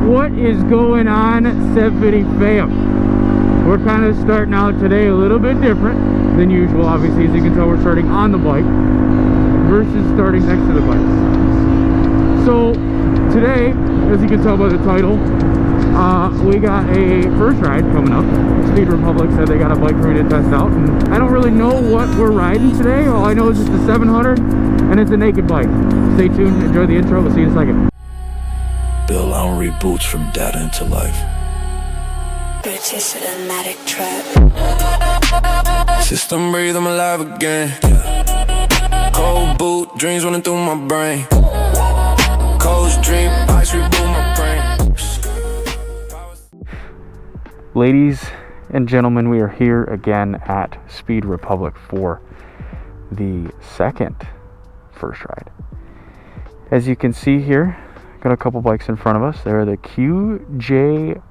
What is going on, 750 fam? We're kind of starting out today a little bit different than usual. Obviously, as you can tell, we're starting on the bike versus starting next to the bike. So today, as you can tell by the title, we got a first ride coming up. Speed Republic said they got a bike for me to test out, and I don't really know what we're riding today. All I know is it's a 700 and it's a naked bike. Stay tuned, enjoy the intro, we'll see you in a second. Bill on reboots from data into life. British cinematic trap. System breathe, I'm alive again. Cold boot, dreams running through my brain. Cold dream, ice reboot my brain. Ladies and gentlemen, we are here again at Speed Republic for the second first ride. As you can see here, got a couple bikes in front of us. They're the QJMOTOR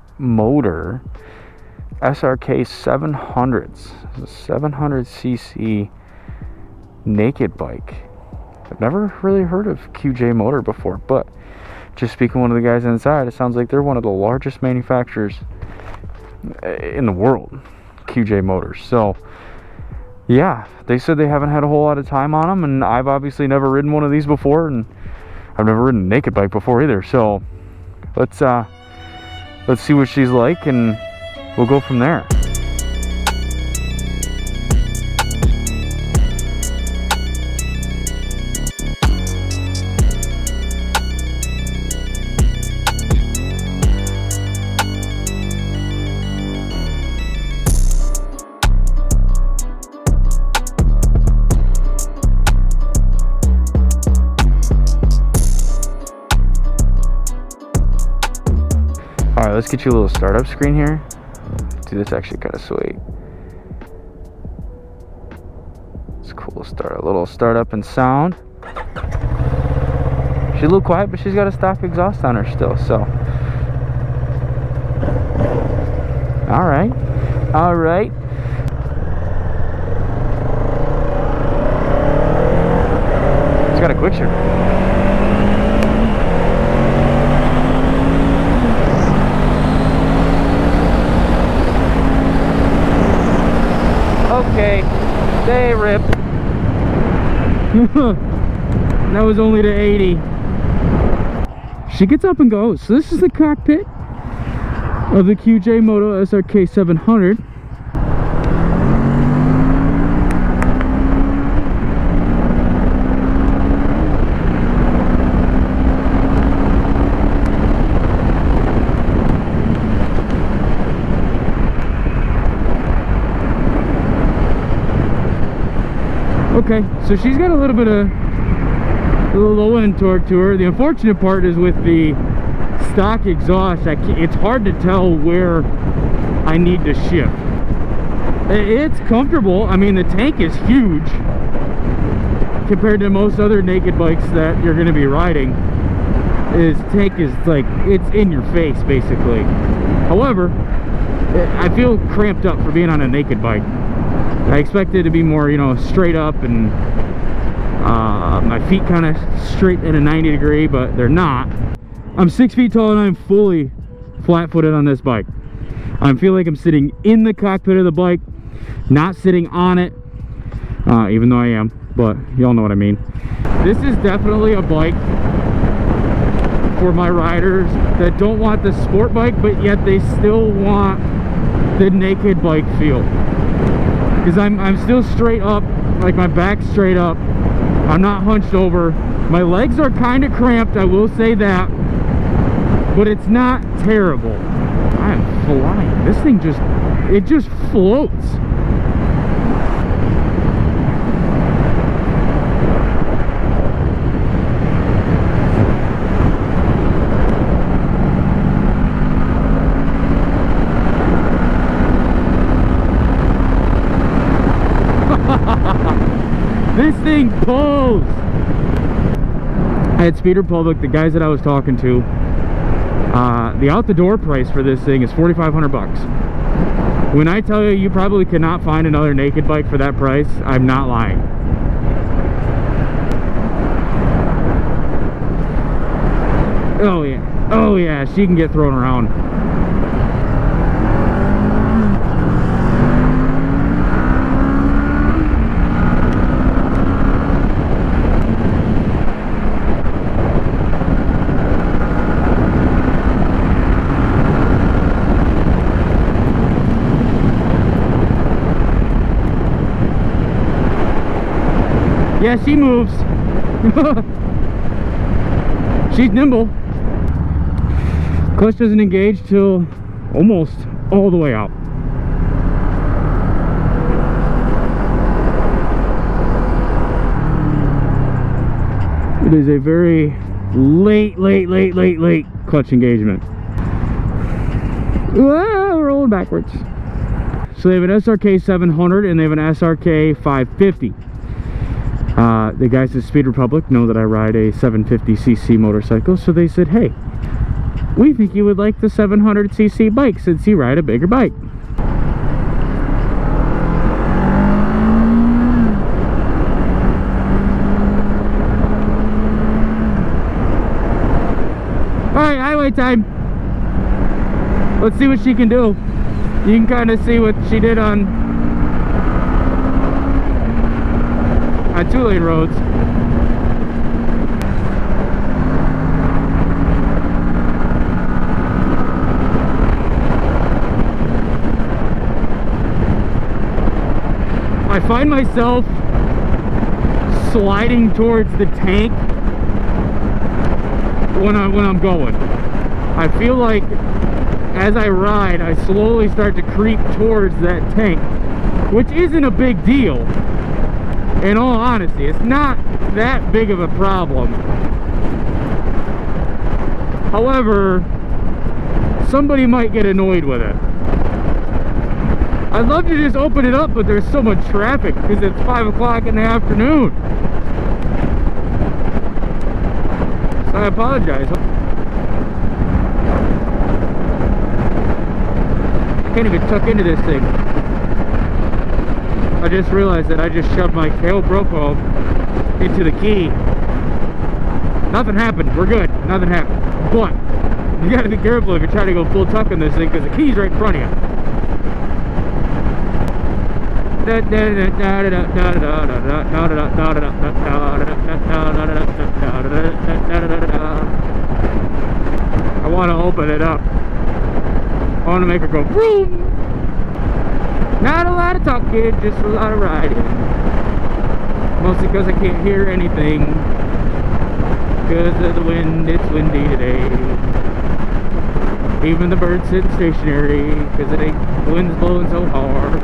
SRK 700s. It's a 700cc naked bike. I've never really heard of QJMOTOR before, but just speaking to one of the guys inside, it sounds like they're one of the largest manufacturers in the world, QJMOTOR. So yeah, they said they haven't had a whole lot of time on them, and I've obviously never ridden one of these before, and I've never ridden a naked bike before either. So let's see what she's like, and we'll go from there. Alright, let's get you a little startup screen here. Dude, that's actually kind of sweet. It's cool to start a little startup and sound. She's a little quiet, but she's got a stock exhaust on her still, so. Alright. Alright. It's got a quick shift. Okay, they rip. That was only to 80. She gets up and goes. So this is the cockpit of the QJMOTOR SRK 700. Okay, so she's got a little bit of low end torque to her. The unfortunate part is with the stock exhaust, it's hard to tell where I need to shift. It's comfortable. I mean, the tank is huge compared to most other naked bikes that you're going to be riding. This tank is like, it's in your face basically. However, I feel cramped up for being on a naked bike. I expected it to be more, you know, straight up, and my feet kind of straight at a 90 degree, but they're not. I'm 6 feet tall and I'm fully flat-footed on this bike. I feel like I'm sitting in the cockpit of the bike, not sitting on it, even though I am, but y'all know what I mean. This is definitely a bike for my riders that don't want the sport bike, but yet they still want the naked bike feel. Because I'm still straight up, like my back's straight up. I'm not hunched over. My legs are kind of cramped, I will say that, but it's not terrible. I am flying. This thing it just floats. This thing pulls. At Speed Republic, the guys that I was talking to, the out the door price for this thing is $4,500. When I tell you, you probably cannot find another naked bike for that price, I'm not lying. Oh yeah. Oh yeah, she can get thrown around. Yeah, she moves. She's nimble. Clutch doesn't engage till almost all the way out. It is a very late clutch engagement. Whoa, we're rolling backwards. So they have an SRK 700 and they have an SRK 550. The guys at Speed Republic know that I ride a 750cc motorcycle, so they said, hey, we think you would like the 700cc bike since you ride a bigger bike. Alright, highway time. Let's see what she can do. You can kind of see what she did on 2-lane roads. I find myself sliding towards the tank when I'm going. I feel like as I ride, I slowly start to creep towards that tank, which isn't a big deal. In all honesty, it's not that big of a problem. However, somebody might get annoyed with it. I'd love to just open it up, but there's so much traffic because it's 5 o'clock in the afternoon. So I apologize. I can't even tuck into this thing. I just realized that I just shoved my GoPro into the key. Nothing happened. We're good. Nothing happened. But you got to be careful if you're trying to go full tuck on this thing because the key's right in front of you. I want to open it up. I want to make her go boom. Not a lot of talking, just a lot of riding. Mostly because I can't hear anything. Because of the wind, it's windy today. Even the birds sitting stationary because the wind's blowing so hard.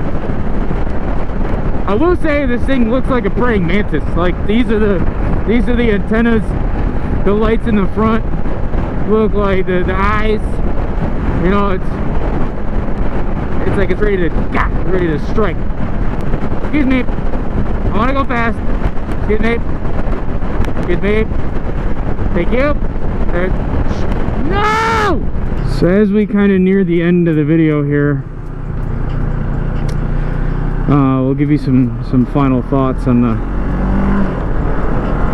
I will say this thing looks like a praying mantis. Like these are the antennas. The lights in the front look like the eyes. You know, it's like it's ready to strike. Excuse me. I want to go fast. Excuse me. Excuse me. Thank you. No! So as we kind of near the end of the video here, we'll give you some final thoughts on the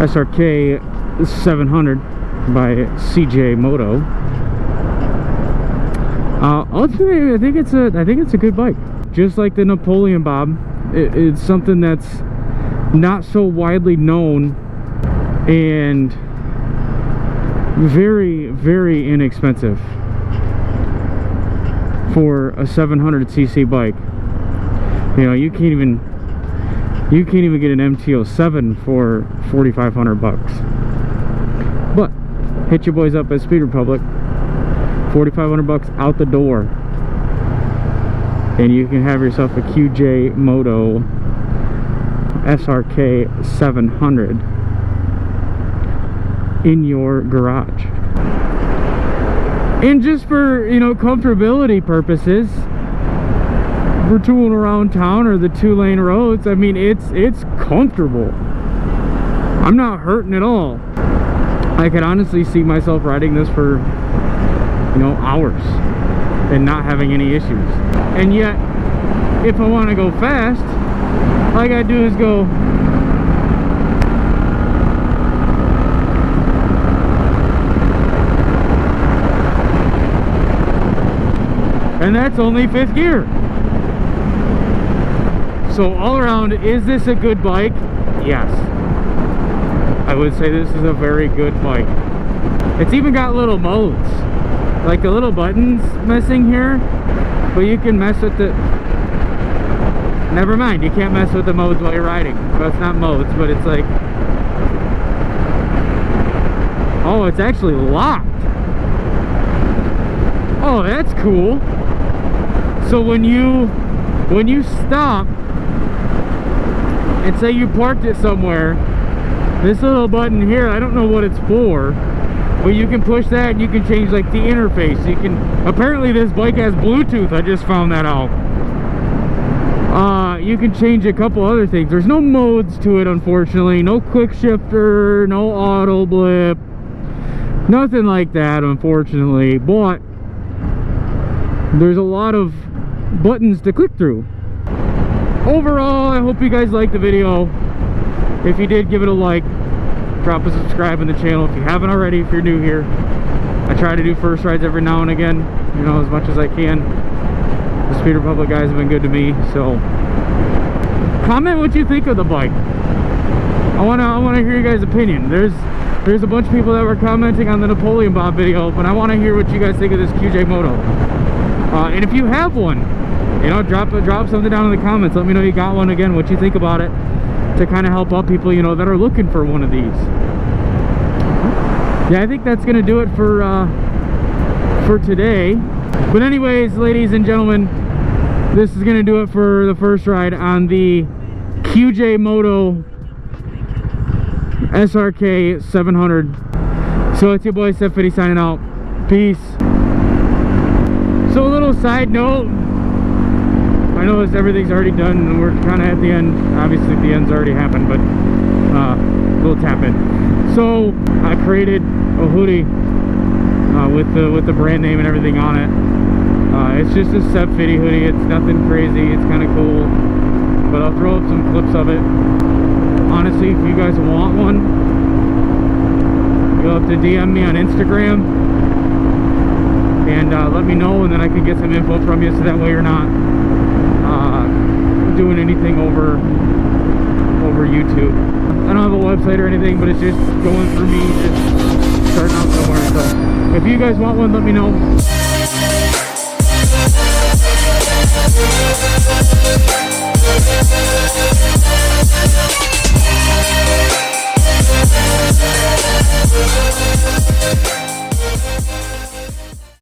SRK 700 by QJMOTO. Ultimately, I think it's a good bike. Just like the Napoleon Bob, it's something that's not so widely known and very, very inexpensive for a 700cc bike. You know, you can't even get an MT-07 for 4,500 bucks. But hit your boys up at Speed Republic. 4,500 bucks out the door, and you can have yourself a QJMOTO SRK 700 in your garage. And just for, you know, comfortability purposes, for tooling around town or the 2-lane roads, I mean, it's comfortable. I'm not hurting at all. I could honestly see myself riding this for, you know, hours and not having any issues. And yet, if I want to go fast, all I gotta do is go and that's only 5th gear. So all around, is this a good bike? Yes, I would say this is a very good bike. It's even got little modes, like the little buttons missing here, but you can mess with the, never mind, you can't mess with the modes while you're riding. Well, it's not modes, but it's like, oh, it's actually locked. Oh, that's cool. So when you stop and say you parked it somewhere, this little button here, I don't know what it's for, but you can push that and you can change like the interface. You can, apparently this bike has Bluetooth, I just found that out. You can change a couple other things. There's no modes to it, unfortunately. No quick shifter, no auto blip, nothing like that, unfortunately. But there's a lot of buttons to click through. Overall, I hope you guys liked the video. If you did, give it a like, drop a subscribe on the channel if you haven't already, if you're new here. I try to do first rides every now and again, you know, as much as I can. The Speed Republic guys have been good to me, so comment what you think of the bike. I wanna hear you guys' opinion. There's a bunch of people that were commenting on the Napoleon Bob video, but I want to hear what you guys think of this QJMOTO. And if you have one, you know, drop something down in the comments. Let me know you got one, again, what you think about it, to kind of help out people, you know, that are looking for one of these. Yeah, I think that's gonna do it for today. But anyways, ladies and gentlemen, this is gonna do it for the first ride on the QJMOTO SRK 700. So it's your boy Steph Fitty signing out. Peace. So a little side note, I know everything's already done and we're kind of at the end. Obviously the end's already happened, but a little tap in. So I created a hoodie with the brand name and everything on it. It's just a Steph Fitty hoodie. It's nothing crazy. It's kind of cool, but I'll throw up some clips of it. Honestly, if you guys want one, you'll have to DM me on Instagram and let me know, and then I can get some info from you, so that way you're not doing anything over YouTube. I don't have a website or anything, but it's just going for me, just starting out somewhere. So if you guys want one, let me know.